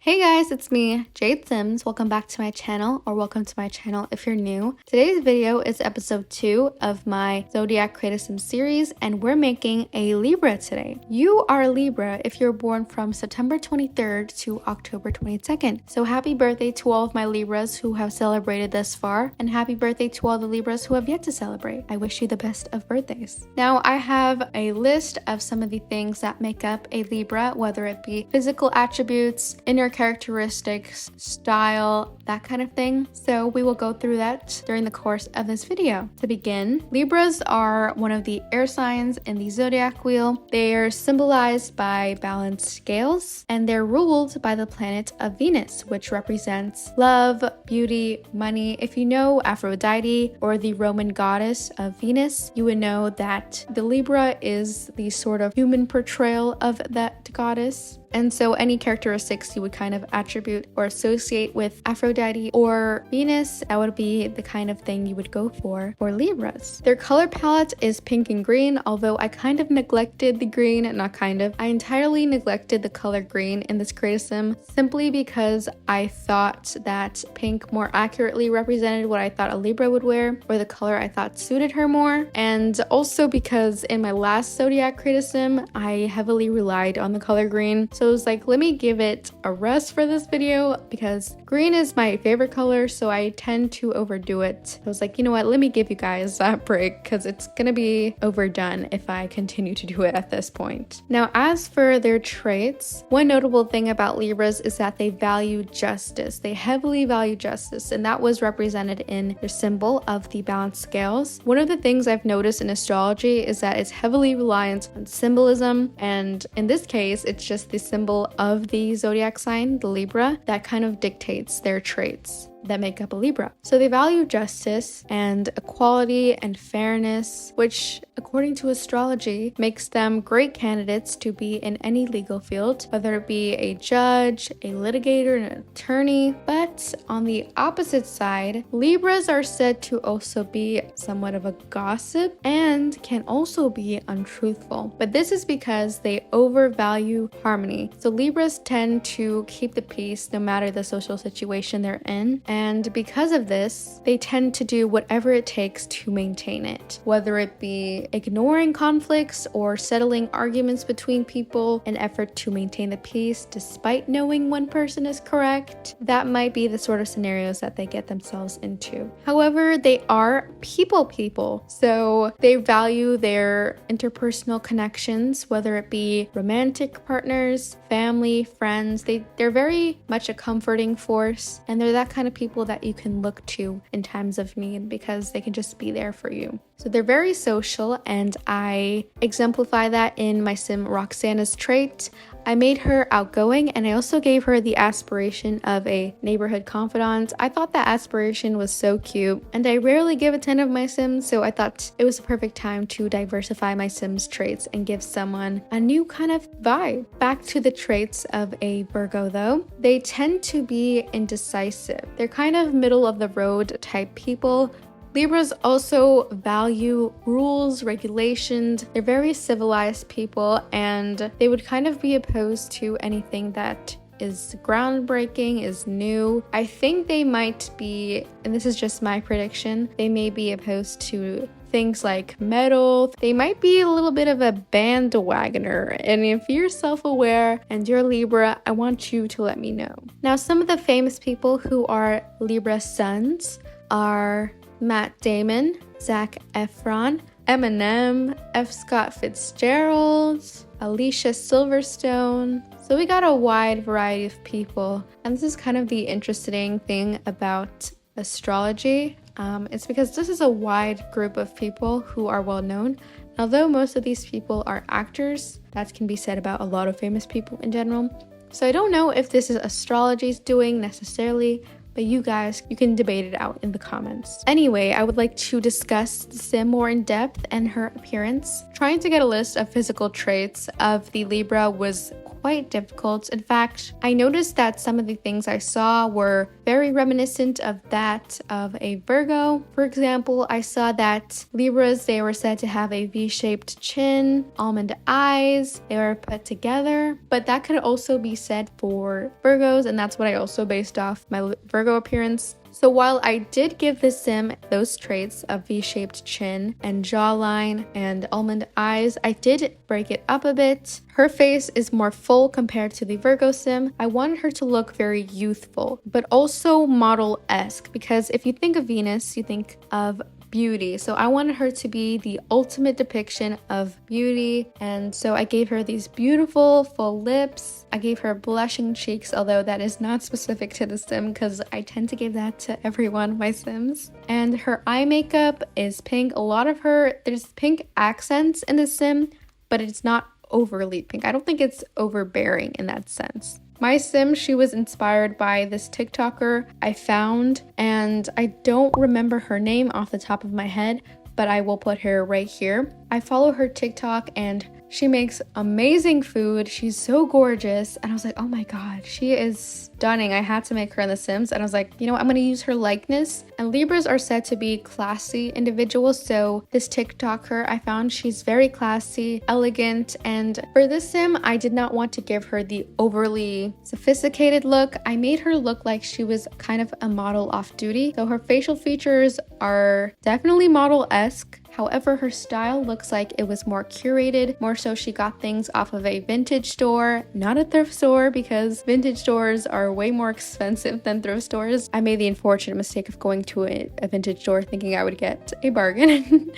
Hey guys, it's me, Jade Sims. Welcome back to my channel, or welcome to my channel if you're new. Today's video is episode 2 of my zodiac criticism series, and we're making a Libra today. You are a Libra if you're born from September 23rd to October 22nd. So happy birthday to all of my Libras who have celebrated thus far, and happy birthday to all the Libras who have yet to celebrate. I wish you the best of birthdays. Now, I have a list of some of the things that make up a Libra, whether it be physical attributes, inner characteristics, style, that kind of thing. So we will go through that during the course of this video. To begin, Libras are one of the air signs in the zodiac wheel. They are symbolized by balanced scales, and they're ruled by the planet of Venus, which represents love, beauty, money. If you know Aphrodite, or the Roman goddess of Venus, you would know that the Libra is the sort of human portrayal of that goddess. And so any characteristics you would kind of attribute or associate with Aphrodite or Venus, that would be the kind of thing you would go for Libras. Their color palette is pink and green, although I kind of neglected the green, I entirely neglected the color green in this criticism simply because I thought that pink more accurately represented what I thought a Libra would wear, or the color I thought suited her more. And also because in my last zodiac criticism, I heavily relied on the color green. So I was like, let me give it a rest for this video because green is my favorite color, so I tend to overdo it. I was like, you know what, let me give you guys that break because it's gonna be overdone if I continue to do it at this point. Now, as for their traits, one notable thing about Libras is that they value justice. They heavily value justice, and that was represented in their symbol of the balanced scales. One of the things I've noticed in astrology is that it's heavily reliant on symbolism, and in this case, it's just the symbol of the zodiac sign, the Libra, that kind of dictates their traits that make up a Libra. So they value justice and equality and fairness, which according to astrology makes them great candidates to be in any legal field, whether it be a judge, a litigator, an attorney. But on the opposite side, Libras are said to also be somewhat of a gossip and can also be untruthful. But this is because they overvalue harmony. So Libras tend to keep the peace no matter the social situation they're in. And because of this, they tend to do whatever it takes to maintain it, whether it be ignoring conflicts or settling arguments between people in effort to maintain the peace despite knowing one person is correct. That might be the sort of scenarios that they get themselves into. However, they are people, so they value their interpersonal connections, whether it be romantic partners, family, friends. They're very much a comforting force, and they're that kind of people that you can look to in times of need because they can just be there for you. So they're very social, and I exemplify that in my sim Roxana's trait. I made her outgoing, and I also gave her the aspiration of a neighborhood confidant. I thought that aspiration was so cute, and I rarely give a 10 of my sims, so I thought it was a perfect time to diversify my sims traits and give someone a new kind of vibe. Back to the traits of a Virgo though, they tend to be indecisive. They're kind of middle of the road type people. Libras also value rules, regulations. They're very civilized people, and they would kind of be opposed to anything that is groundbreaking, is new. I think they might be, and this is just my prediction, they may be opposed to things like metal. They might be a little bit of a bandwagoner, and if you're self-aware and you're Libra, I want you to let me know. Now, some of the famous people who are Libra suns are Matt Damon, Zac Efron, Eminem, F. Scott Fitzgerald, Alicia Silverstone. So we got a wide variety of people, and this is kind of the interesting thing about astrology. It's because this is a wide group of people who are well known. Although most of these people are actors, that can be said about a lot of famous people in general. So I don't know if this is astrology's doing necessarily, but you guys, you can debate it out in the comments. Anyway, I would like to discuss the sim more in depth and her appearance. Trying to get a list of physical traits of the Libra was quite difficult. In fact, I noticed that some of the things I saw were very reminiscent of that of a Virgo. For example, I saw that Libras, they were said to have a V-shaped chin, almond eyes, they were put together, but that could also be said for Virgos, and that's what I also based off my Virgo appearance. So while I did give the sim those traits of V-shaped chin and jawline and almond eyes, I did break it up a bit. Her face is more full compared to the Virgo sim. I wanted her to look very youthful, but also model-esque, because if you think of Venus, you think of beauty. So I wanted her to be the ultimate depiction of beauty, and so I gave her these beautiful full lips. I gave her blushing cheeks, although that is not specific to the sim because I tend to give that to every one of my sims. And her eye makeup is pink. A lot of her, there's pink accents in the sim, but it's not overly pink. I don't think it's overbearing in that sense. My sim, she was inspired by this TikToker I found, and I don't remember her name off the top of my head, but I will put her right here. I follow her TikTok and she makes amazing food. She's so gorgeous. And I was like, oh my God, she is stunning. I had to make her in The Sims. And I was like, you know what? I'm going to use her likeness. And Libras are said to be classy individuals. So this TikToker I found, she's very classy, elegant. And for this sim, I did not want to give her the overly sophisticated look. I made her look like she was kind of a model off duty. So her facial features are definitely model-esque. However, her style looks like it was more curated. More so, she got things off of a vintage store, not a thrift store, because vintage stores are way more expensive than thrift stores. I made the unfortunate mistake of going to a vintage store thinking I would get a bargain.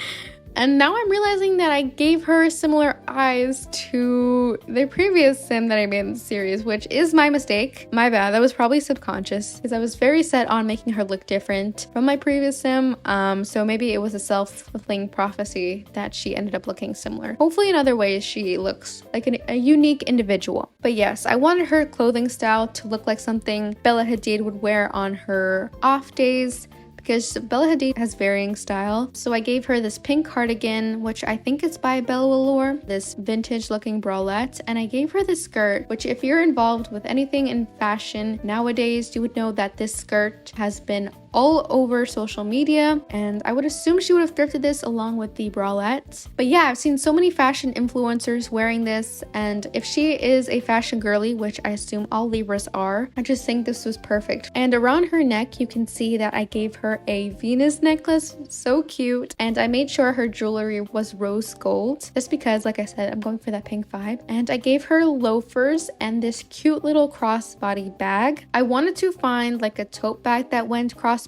And now I'm realizing that I gave her similar eyes to the previous sim that I made in the series, which is my mistake. My bad. That was probably subconscious because I was very set on making her look different from my previous sim. So maybe it was a self-fulfilling prophecy that she ended up looking similar. Hopefully in other ways she looks like a unique individual. But yes, I wanted her clothing style to look like something Bella Hadid would wear on her off days, because Bella Hadid has varying style. So I gave her this pink cardigan, which I think is by Bella Velour, this vintage looking bralette, and I gave her this skirt, which if you're involved with anything in fashion nowadays, you would know that this skirt has been all over social media, and I would assume she would have thrifted this along with the bralette. But yeah, I've seen so many fashion influencers wearing this, and if she is a fashion girly, which I assume all Libras are, I just think this was perfect. And around her neck, you can see that I gave her a Venus necklace, so cute, and I made sure her jewelry was rose gold, just because, like I said, I'm going for that pink vibe. And I gave her loafers and this cute little crossbody bag. I wanted to find like a tote bag that went crossbody,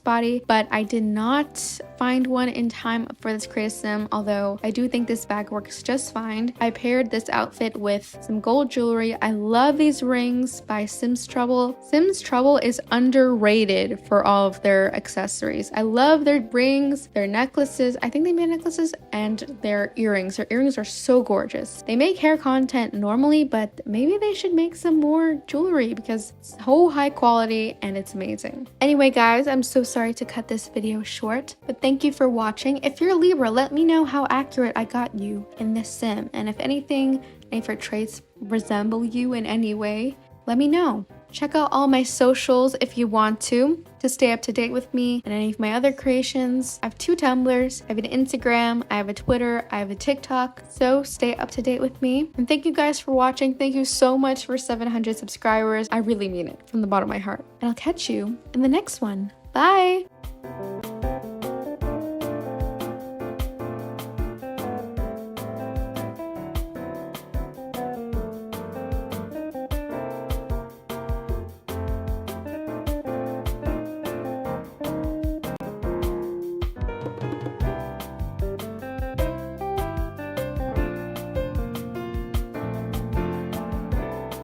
but I did not find one in time for this creative sim, although I do think this bag works just fine. I paired this outfit with some gold jewelry. I love these rings by Sims Trouble. Sims Trouble is underrated for all of their accessories. I love their rings, their necklaces. I think they made necklaces, and their earrings. Their earrings are so gorgeous. They make hair content normally, but maybe they should make some more jewelry because it's so high quality and it's amazing. Anyway, guys, I'm so sorry to cut this video short, but thank you for watching. If you're a Libra, let me know how accurate I got you in this sim, and if anything, any of her traits resemble you in any way, let me know. Check out all my socials if you want to stay up to date with me and any of my other creations. I have 2 Tumblrs, I have an Instagram, I have a Twitter, I have a TikTok, so stay up to date with me. And thank you guys for watching. Thank you so much for 700 subscribers. I really mean it from the bottom of my heart. And I'll catch you in the next one. Bye!